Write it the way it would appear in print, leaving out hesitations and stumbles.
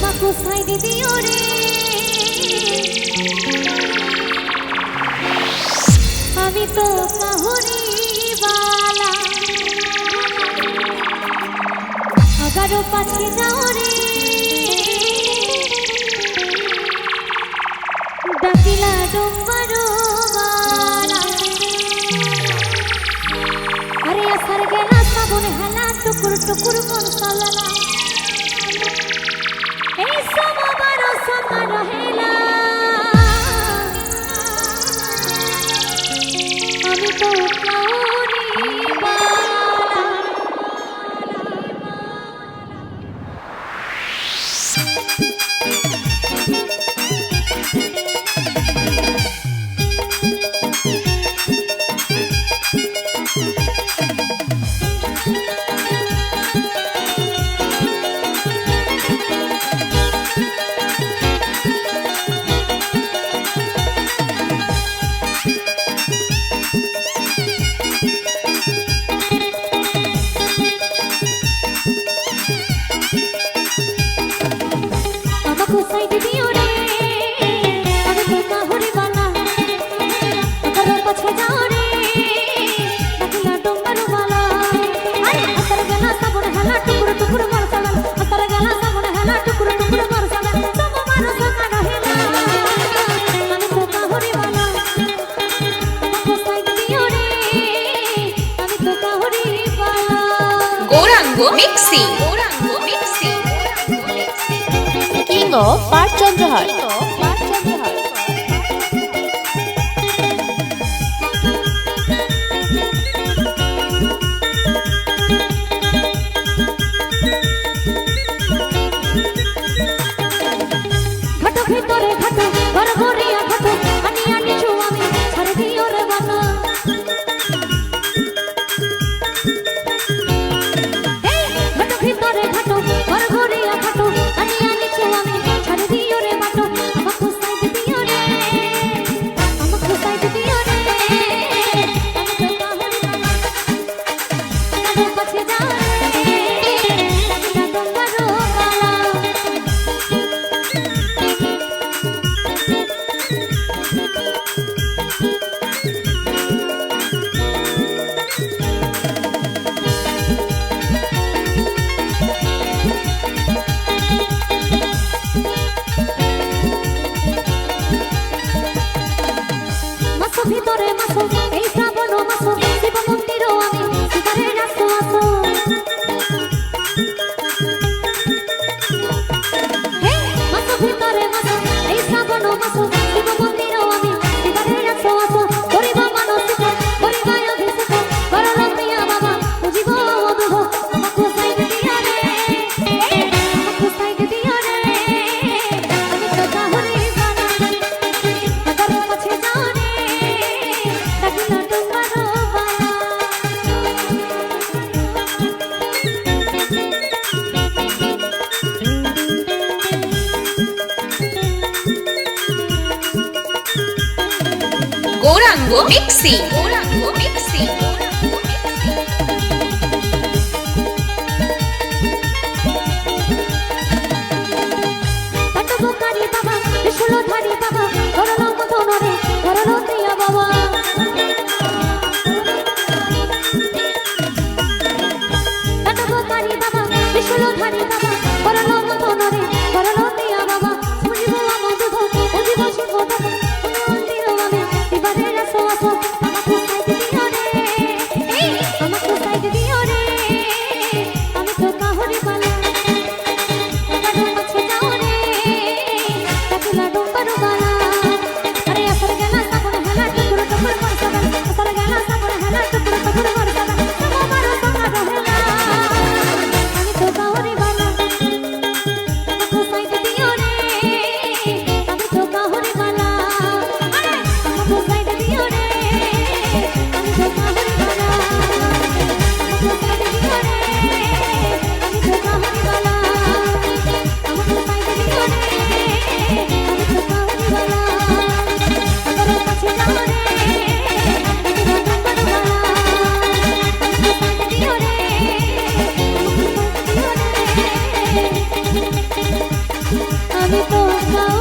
আমাকে সাইড দিও রে আমি তো কাহুরি বালা আগারো পাছে যাও রে ডাকিলা ডুম্বারো বালা আরে আসার গেলা সাবন হেলা টুকুর টুকুর মন সালালা এই সমবারো সমার হেলা আমি তো কাউরি বালা আমাকে সাইড দিও রে আমি তো কাহুরি বালা আগারো পাছে যাও রে ডাকিলা ডুম্বারো বালা আরে আসার গেলা সাবন হেলা টুকুর টুকুর মন সালালা আসার গেলা সাবন হেলা টুকুর টুকুর মন সালালা সমবারো সমার হেলা আমি তো কাহুরি বালা আমাকে সাইড দিও রে আমি তো কাহুরি বালা গৌরাঙ্গ মিক্সি কিং অফ পাটচন্দ্রহাট ঘাটো ভিতরে ঘাটো ঘর ঘরিয়া ঘাটো আনি আনিছু আমি ছাড় দিও রে বানা ঘাটো ভিতরে ঘাটো ঘর ঘরিয়া ঘাটো আনি আনিছু আমি ছাড় দিও রে বাটো আমাকে সাইড দিও রে আমাকে সাইড দিও রে আমি তো কাহুরি বালা আগারো পাছে যাও রে ডাকিলা ডুম্বারো বালা মাসো ভিতরে মাসো এই শ্রাবণ মাসো শিব মন্দির আমি শিবারে রাসো আসো হে মাসো ভিতরে মাসো এই শ্রাবণ মাসো শিব মন্দির আমি শিবারে রাসো আসো করিবা মানসিক করিবা অভিষেক করল প্রিয়া বাবা বুঝিব অদুহ আমাকে সাইড দিয়া রে আমাকে সাইড দিয়া রে আমি তো কাহুরি বালা আগারো পাছে যাও রে ডাকিলা ডুম্বারো বালা গৌরাঙ্গ মিক্সি পাটবকারী বাবা বিশুলধারী বাবা করল মতন রে করল প্রিয়া বাবা পাটবকারী বাবা বিশুলধারী বাবা করল মতন রে করল প্রিয়া বাবা বুঝিব আমার দুঃখ বুঝিব শিব দুঃখ মন্দির আমি শিবারে রাসো আসো আমাকে সাইড দিও রে আমাকে সাইড দিও রে আমি তো কাহুরি বালা আগারো পাছে যাও রে ডাকিলা ডুম্বারো বালা আরে আসার গেলা সাবন হেলা টুকুর টুকুর মন সালালা আসার গেলা সাবন হেলা টুকুর টুকুর মন সালালা সমবারো সমার হেলা আমি তো কাহুরি বালা আমি তো চাও